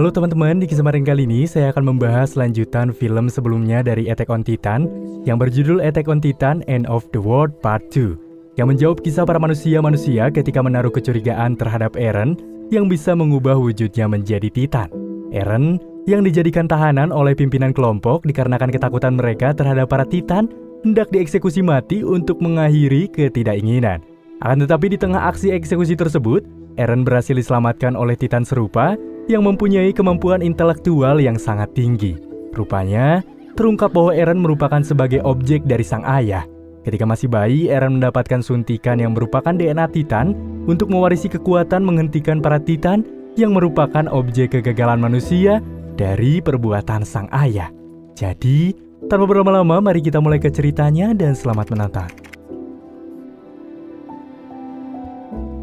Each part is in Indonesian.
Halo teman-teman, di kesempatan kali ini saya akan membahas lanjutan film sebelumnya dari Attack on Titan yang berjudul Attack on Titan End of the World Part 2 yang menjawab kisah para manusia-manusia ketika menaruh kecurigaan terhadap Eren yang bisa mengubah wujudnya menjadi Titan. Eren yang dijadikan tahanan oleh pimpinan kelompok dikarenakan ketakutan mereka terhadap para Titan hendak dieksekusi mati untuk mengakhiri ketidakinginan. Akan tetapi di tengah aksi eksekusi tersebut, Eren berhasil diselamatkan oleh Titan serupa yang mempunyai kemampuan intelektual yang sangat tinggi. Rupanya, terungkap bahwa Eren merupakan sebagai objek dari sang ayah. Ketika masih bayi, Eren mendapatkan suntikan yang merupakan DNA Titan untuk mewarisi kekuatan menghentikan para Titan yang merupakan objek kegagalan manusia dari perbuatan sang ayah. Jadi, tanpa berlama-lama, mari kita mulai ke ceritanya dan selamat menonton.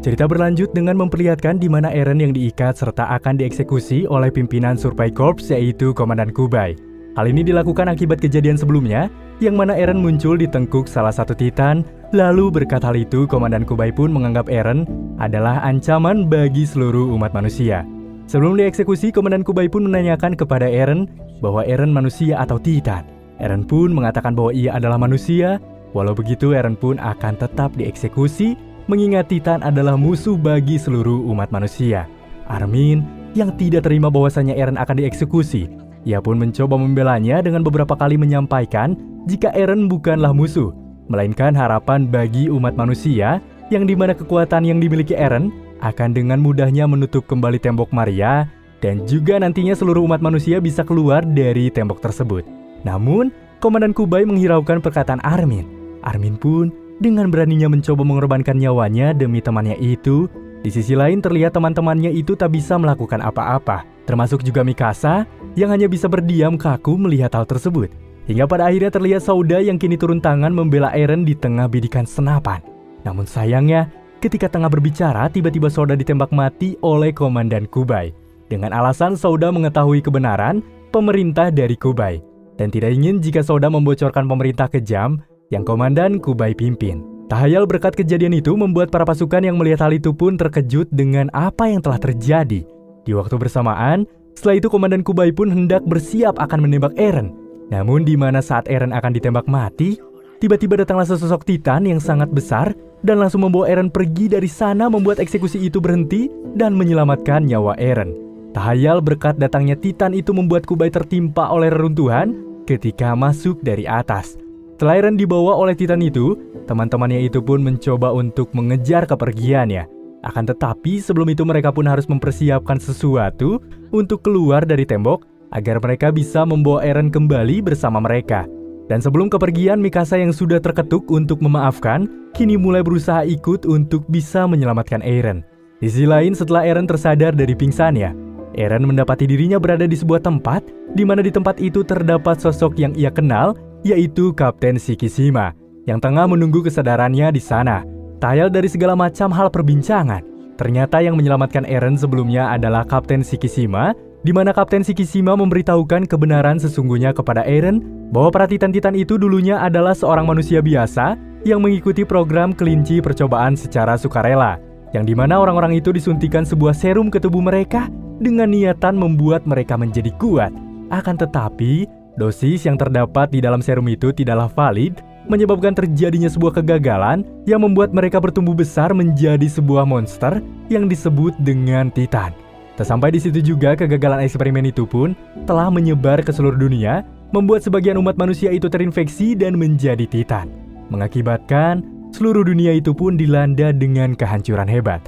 Cerita berlanjut dengan memperlihatkan di mana Eren yang diikat serta akan dieksekusi oleh pimpinan Survey Corps yaitu Komandan Kubai. Hal ini dilakukan akibat kejadian sebelumnya, yang mana Eren muncul di tengkuk salah satu Titan, lalu berkat hal itu Komandan Kubai pun menganggap Eren adalah ancaman bagi seluruh umat manusia. Sebelum dieksekusi, Komandan Kubai pun menanyakan kepada Eren bahwa Eren manusia atau Titan. Eren pun mengatakan bahwa ia adalah manusia, walau begitu Eren pun akan tetap dieksekusi, mengingat Titan adalah musuh bagi seluruh umat manusia. Armin yang tidak terima bahwasanya Eren akan dieksekusi, ia pun mencoba membelanya dengan beberapa kali menyampaikan jika Eren bukanlah musuh, melainkan harapan bagi umat manusia, yang dimana kekuatan yang dimiliki Eren akan dengan mudahnya menutup kembali tembok Maria, dan juga nantinya seluruh umat manusia bisa keluar dari tembok tersebut. Namun, Komandan Kubai menghiraukan perkataan Armin. Armin pun dengan beraninya mencoba mengorbankan nyawanya demi temannya itu. Di sisi lain terlihat teman-temannya itu tak bisa melakukan apa-apa, termasuk juga Mikasa yang hanya bisa berdiam kaku melihat hal tersebut. Hingga pada akhirnya terlihat Sauda yang kini turun tangan membela Eren di tengah bidikan senapan. Namun sayangnya, ketika tengah berbicara, tiba-tiba Sauda ditembak mati oleh Komandan Kubai. Dengan alasan Sauda mengetahui kebenaran pemerintah dari Kubai, dan tidak ingin jika Sauda membocorkan pemerintah kejam yang Komandan Kubai pimpin. Tahayal berkat kejadian itu membuat para pasukan yang melihat hal itu pun terkejut dengan apa yang telah terjadi. Di waktu bersamaan, setelah itu Komandan Kubai pun hendak bersiap akan menembak Eren. Namun di mana saat Eren akan ditembak mati, tiba-tiba datanglah sesosok Titan yang sangat besar dan langsung membawa Eren pergi dari sana, membuat eksekusi itu berhenti dan menyelamatkan nyawa Eren. Tahayal berkat datangnya Titan itu membuat Kubai tertimpa oleh reruntuhan ketika masuk dari atas. Setelah Eren dibawa oleh Titan itu, teman-temannya itu pun mencoba untuk mengejar kepergiannya. Akan tetapi sebelum itu mereka pun harus mempersiapkan sesuatu untuk keluar dari tembok agar mereka bisa membawa Eren kembali bersama mereka. Dan sebelum kepergian, Mikasa yang sudah terketuk untuk memaafkan, kini mulai berusaha ikut untuk bisa menyelamatkan Eren. Di sisi lain, setelah Eren tersadar dari pingsannya, Eren mendapati dirinya berada di sebuah tempat, di mana di tempat itu terdapat sosok yang ia kenal, yaitu Kapten Shikishima, yang tengah menunggu kesadarannya di sana. Tahayal dari segala macam hal perbincangan, ternyata yang menyelamatkan Eren sebelumnya adalah Kapten Shikishima, di mana Kapten Shikishima memberitahukan kebenaran sesungguhnya kepada Eren bahwa para Titan-Titan itu dulunya adalah seorang manusia biasa yang mengikuti program kelinci percobaan secara sukarela, yang dimana orang-orang itu disuntikan sebuah serum ke tubuh mereka dengan niatan membuat mereka menjadi kuat. Akan tetapi, dosis yang terdapat di dalam serum itu tidaklah valid, menyebabkan terjadinya sebuah kegagalan yang membuat mereka bertumbuh besar menjadi sebuah monster yang disebut dengan Titan. Tak sampai di situ juga, kegagalan eksperimen itu pun telah menyebar ke seluruh dunia, membuat sebagian umat manusia itu terinfeksi dan menjadi Titan, mengakibatkan seluruh dunia itu pun dilanda dengan kehancuran hebat.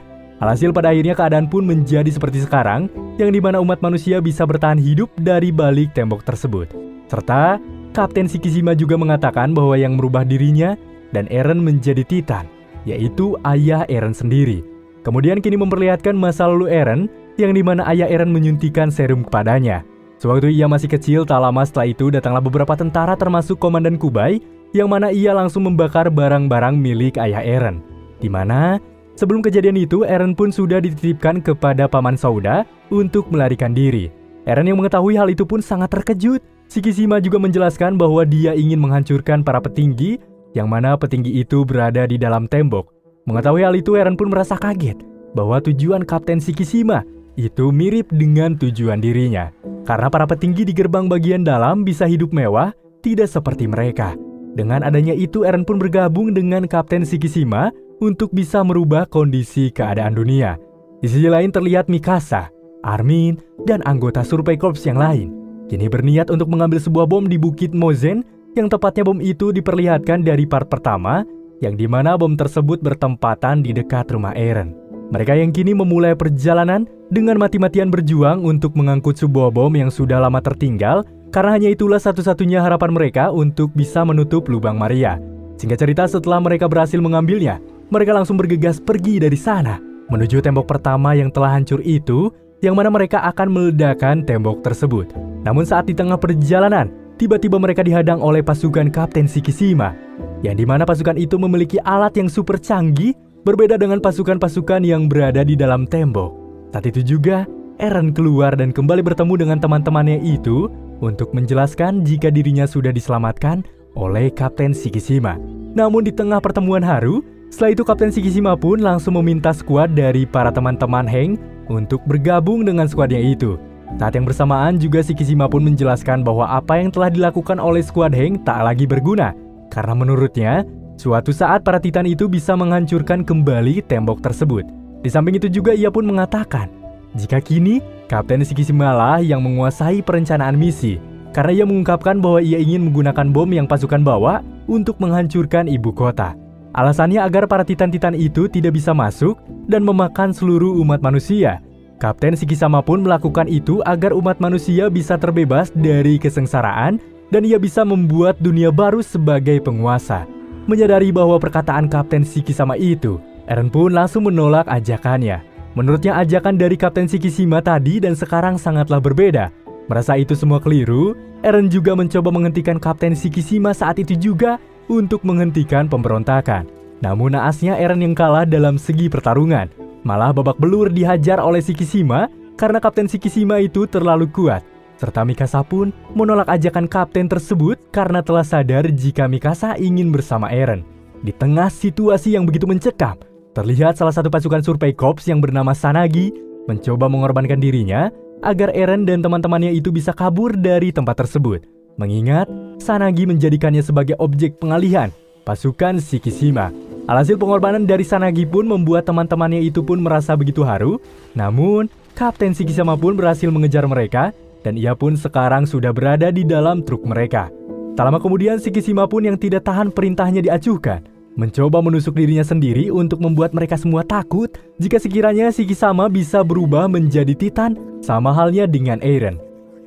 Alhasil pada akhirnya keadaan pun menjadi seperti sekarang, yang dimana umat manusia bisa bertahan hidup dari balik tembok tersebut. Serta Kapten Shikishima juga mengatakan bahwa yang merubah dirinya dan Eren menjadi Titan, yaitu ayah Eren sendiri. Kemudian kini memperlihatkan masa lalu Eren, yang dimana ayah Eren menyuntikkan serum kepadanya. Sewaktu ia masih kecil, tak lama setelah itu datanglah beberapa tentara termasuk Komandan Kubai, yang mana ia langsung membakar barang-barang milik ayah Eren. Di mana sebelum kejadian itu, Eren pun sudah dititipkan kepada Paman Sauda untuk melarikan diri. Eren yang mengetahui hal itu pun sangat terkejut. Shikishima juga menjelaskan bahwa dia ingin menghancurkan para petinggi, yang mana petinggi itu berada di dalam tembok. Mengetahui hal itu, Eren pun merasa kaget bahwa tujuan Kapten Shikishima itu mirip dengan tujuan dirinya. Karena para petinggi di gerbang bagian dalam bisa hidup mewah, tidak seperti mereka. Dengan adanya itu, Eren pun bergabung dengan Kapten Shikishima untuk bisa merubah kondisi keadaan dunia. Di sisi lain terlihat Mikasa, Armin, dan anggota Survey Corps yang lain kini berniat untuk mengambil sebuah bom di Bukit Mozen, yang tepatnya bom itu diperlihatkan dari part pertama, yang dimana bom tersebut bertempatan di dekat rumah Eren. Mereka yang kini memulai perjalanan dengan mati-matian berjuang untuk mengangkut sebuah bom yang sudah lama tertinggal, karena hanya itulah satu-satunya harapan mereka untuk bisa menutup lubang Maria. Singkat cerita, setelah mereka berhasil mengambilnya, mereka langsung bergegas pergi dari sana menuju tembok pertama yang telah hancur itu, yang mana mereka akan meledakkan tembok tersebut. Namun saat di tengah perjalanan, tiba-tiba mereka dihadang oleh pasukan Kapten Shikishima, yang dimana pasukan itu memiliki alat yang super canggih, berbeda dengan pasukan-pasukan yang berada di dalam tembok. Saat itu juga, Eren keluar dan kembali bertemu dengan teman-temannya itu untuk menjelaskan jika dirinya sudah diselamatkan oleh Kapten Shikishima. Namun di tengah pertemuan haru, setelah itu Kapten Shikishima pun langsung meminta skuad dari para teman-teman Heng untuk bergabung dengan skuadnya itu. Saat yang bersamaan juga Shikishima pun menjelaskan bahwa apa yang telah dilakukan oleh skuad Heng tak lagi berguna, karena menurutnya suatu saat para Titan itu bisa menghancurkan kembali tembok tersebut. Di samping itu juga ia pun mengatakan jika kini Kapten Shikishima lah yang menguasai perencanaan misi, karena ia mengungkapkan bahwa ia ingin menggunakan bom yang pasukan bawa untuk menghancurkan ibu kota. Alasannya agar para Titan-Titan itu tidak bisa masuk dan memakan seluruh umat manusia. Kapten Shikishima pun melakukan itu agar umat manusia bisa terbebas dari kesengsaraan dan ia bisa membuat dunia baru sebagai penguasa. Menyadari bahwa perkataan Kapten Shikishima itu, Eren pun langsung menolak ajakannya. Menurutnya ajakan dari Kapten Shikishima tadi dan sekarang sangatlah berbeda. Merasa itu semua keliru, Eren juga mencoba menghentikan Kapten Shikishima saat itu juga untuk menghentikan pemberontakan. Namun naasnya Eren yang kalah dalam segi pertarungan. Malah babak belur dihajar oleh Shikishima karena Kapten Shikishima itu terlalu kuat. Serta Mikasa pun menolak ajakan kapten tersebut karena telah sadar jika Mikasa ingin bersama Eren. Di tengah situasi yang begitu mencekam, terlihat salah satu pasukan Survey Corps yang bernama Sanagi mencoba mengorbankan dirinya agar Eren dan teman-temannya itu bisa kabur dari tempat tersebut. Mengingat Sanagi menjadikannya sebagai objek pengalihan pasukan Shikishima. Alhasil pengorbanan dari Sanagi pun membuat teman-temannya itu pun merasa begitu haru. Namun, Kapten Shikishima pun berhasil mengejar mereka dan ia pun sekarang sudah berada di dalam truk mereka. Tak lama kemudian Shikishima pun yang tidak tahan perintahnya diacuhkan, mencoba menusuk dirinya sendiri untuk membuat mereka semua takut jika sekiranya Shikishima bisa berubah menjadi Titan sama halnya dengan Eren.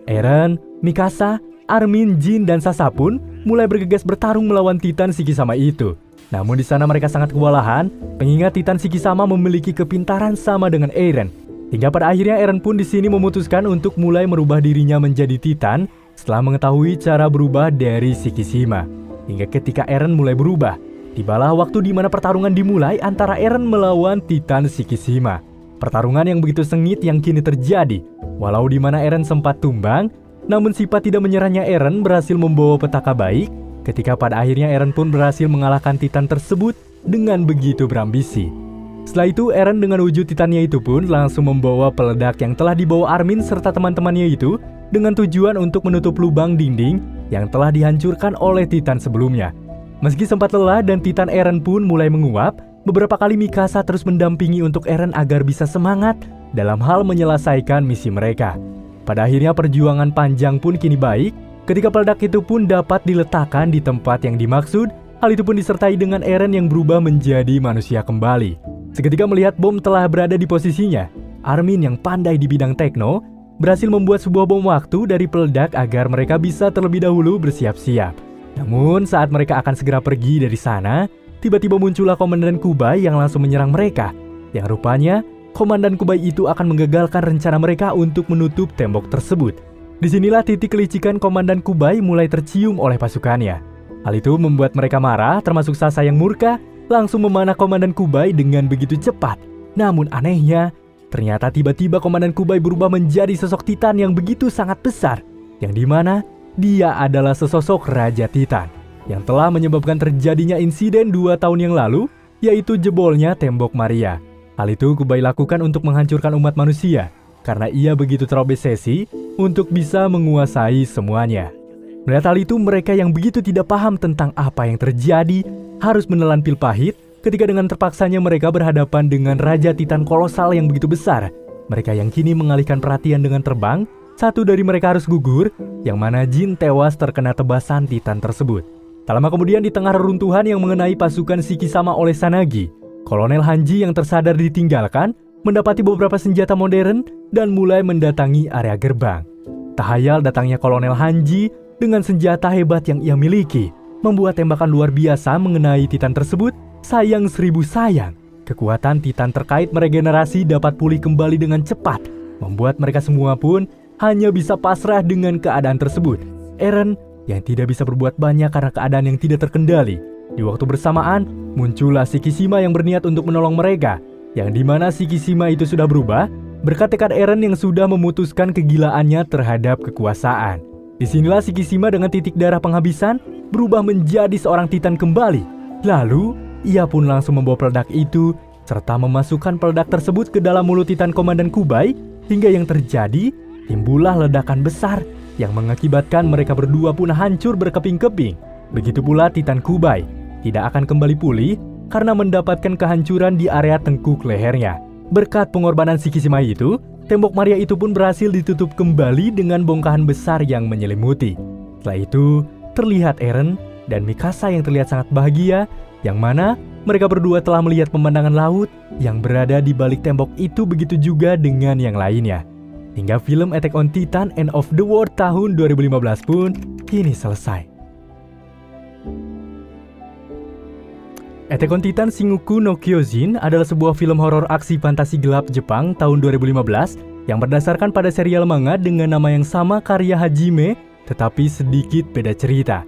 Eren, Mikasa, Armin, Jin, dan Sasa pun mulai bergegas bertarung melawan Titan Shikishima itu. Namun di sana mereka sangat kewalahan, mengingat Titan Shikishima memiliki kepintaran sama dengan Eren. Hingga pada akhirnya Eren pun di sini memutuskan untuk mulai merubah dirinya menjadi Titan setelah mengetahui cara berubah dari Shikishima. Hingga ketika Eren mulai berubah, tibalah waktu di mana pertarungan dimulai antara Eren melawan Titan Shikishima. Pertarungan yang begitu sengit yang kini terjadi, walau di mana Eren sempat tumbang, namun sifat tidak menyerahnya Eren berhasil membawa petaka baik. Ketika pada akhirnya Eren pun berhasil mengalahkan Titan tersebut dengan begitu berambisi. Setelah itu Eren dengan wujud Titannya itu pun langsung membawa peledak yang telah dibawa Armin serta teman-temannya itu dengan tujuan untuk menutup lubang dinding yang telah dihancurkan oleh Titan sebelumnya. Meski sempat lelah dan Titan Eren pun mulai menguap, beberapa kali Mikasa terus mendampingi untuk Eren agar bisa semangat dalam hal menyelesaikan misi mereka. Pada akhirnya perjuangan panjang pun kini baik. Ketika peledak itu pun dapat diletakkan di tempat yang dimaksud, hal itu pun disertai dengan Eren yang berubah menjadi manusia kembali. Seketika melihat bom telah berada di posisinya, Armin yang pandai di bidang tekno berhasil membuat sebuah bom waktu dari peledak agar mereka bisa terlebih dahulu bersiap-siap. Namun saat mereka akan segera pergi dari sana, tiba-tiba muncullah Komandan Kubai yang langsung menyerang mereka. Yang rupanya, Komandan Kubai itu akan menggagalkan rencana mereka untuk menutup tembok tersebut. Disinilah titik kelicikan Komandan Kubai mulai tercium oleh pasukannya. Hal itu membuat mereka marah, termasuk Sasa yang murka, langsung memanah Komandan Kubai dengan begitu cepat. Namun anehnya, ternyata tiba-tiba Komandan Kubai berubah menjadi sosok Titan yang begitu sangat besar, yang dimana dia adalah sesosok Raja Titan, yang telah menyebabkan terjadinya insiden 2 tahun yang lalu, yaitu jebolnya tembok Maria. Hal itu Kubai lakukan untuk menghancurkan umat manusia. karena ia begitu terobsesi untuk bisa menguasai semuanya. Melihat hal itu, mereka yang begitu tidak paham tentang apa yang terjadi harus menelan pil pahit ketika dengan terpaksanya mereka berhadapan dengan Raja Titan kolosal yang begitu besar. Mereka yang kini mengalihkan perhatian dengan terbang, satu dari mereka harus gugur, yang mana Jin tewas terkena tebasan Titan tersebut. Tak lama kemudian di tengah reruntuhan yang mengenai pasukan Shikisama oleh Sanagi, Kolonel Hanji yang tersadar ditinggalkan, mendapati beberapa senjata modern dan mulai mendatangi area gerbang. Tak hayal datangnya Kolonel Hanji dengan senjata hebat yang ia miliki, membuat tembakan luar biasa mengenai Titan tersebut. Sayang 1000 sayang, kekuatan Titan terkait meregenerasi dapat pulih kembali dengan cepat, membuat mereka semua pun hanya bisa pasrah dengan keadaan tersebut. Eren yang tidak bisa berbuat banyak karena keadaan yang tidak terkendali. Di waktu bersamaan, muncullah Shikishima yang berniat untuk menolong mereka, yang dimana Shikishima itu sudah berubah, berkat tekad Eren yang sudah memutuskan kegilaannya terhadap kekuasaan. Disinilah Shikishima dengan titik darah penghabisan berubah menjadi seorang Titan kembali. Lalu, ia pun langsung membawa peledak itu, serta memasukkan peledak tersebut ke dalam mulut Titan Komandan Kubai, hingga yang terjadi, timbullah ledakan besar yang mengakibatkan mereka berdua pun hancur berkeping-keping. Begitu pula Titan Kubai tidak akan kembali pulih karena mendapatkan kehancuran di area tengkuk lehernya. Berkat pengorbanan Shikishima itu, tembok Maria itu pun berhasil ditutup kembali dengan bongkahan besar yang menyelimuti. Setelah itu, terlihat Eren dan Mikasa yang terlihat sangat bahagia, yang mana mereka berdua telah melihat pemandangan laut yang berada di balik tembok itu, begitu juga dengan yang lainnya. Hingga film Attack on Titan End of the World tahun 2015 pun kini selesai. Attack on Titan Shingoku no Kyojin adalah sebuah film horor aksi fantasi gelap Jepang tahun 2015 yang berdasarkan pada serial manga dengan nama yang sama karya Hajime, tetapi sedikit beda cerita.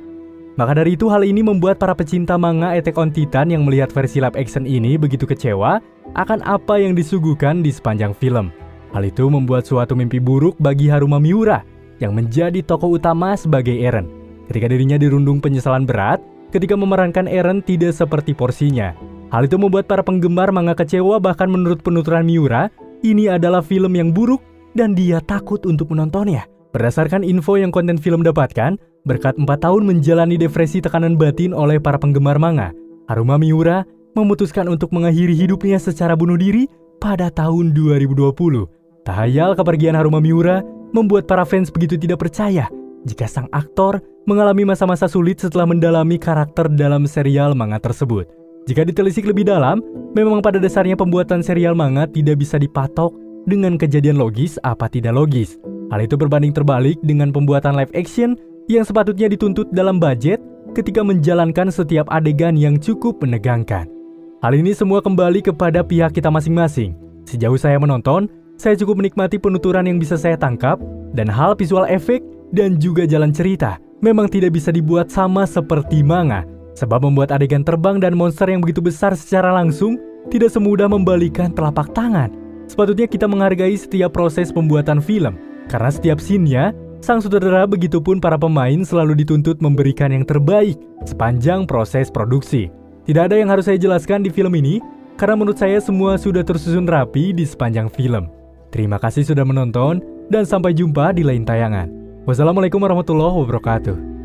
Maka dari itu hal ini membuat para pecinta manga Attack on Titan yang melihat versi live action ini begitu kecewa akan apa yang disuguhkan di sepanjang film. Hal itu membuat suatu mimpi buruk bagi Haruma Miura yang menjadi tokoh utama sebagai Eren. Ketika dirinya dirundung penyesalan berat ketika memerankan Eren tidak seperti porsinya. Hal itu membuat para penggemar manga kecewa, bahkan menurut penuturan Miura, ini adalah film yang buruk dan dia takut untuk menontonnya. Berdasarkan info yang konten film dapatkan, berkat 4 tahun menjalani depresi tekanan batin oleh para penggemar manga, Haruma Miura memutuskan untuk mengakhiri hidupnya secara bunuh diri pada tahun 2020. Tak hayal kepergian Haruma Miura membuat para fans begitu tidak percaya jika sang aktor mengalami masa-masa sulit setelah mendalami karakter dalam serial manga tersebut. Jika ditelisik lebih dalam, memang pada dasarnya pembuatan serial manga tidak bisa dipatok dengan kejadian logis apa tidak logis. Hal itu berbanding terbalik dengan pembuatan live action yang sepatutnya dituntut dalam budget ketika menjalankan setiap adegan yang cukup menegangkan. Hal ini semua kembali kepada pihak kita masing-masing. Sejauh saya menonton, saya cukup menikmati penuturan yang bisa saya tangkap, dan hal visual efek dan juga jalan cerita memang tidak bisa dibuat sama seperti manga, sebab membuat adegan terbang dan monster yang begitu besar secara langsung tidak semudah membalikan telapak tangan. Sepatutnya kita menghargai setiap proses pembuatan film, karena setiap scene-nya, sang sutradara begitupun para pemain selalu dituntut memberikan yang terbaik sepanjang proses produksi. Tidak ada yang harus saya jelaskan di film ini, karena menurut saya semua sudah tersusun rapi di sepanjang film. Terima kasih sudah menonton, dan sampai jumpa di lain tayangan. Wassalamualaikum warahmatullahi wabarakatuh.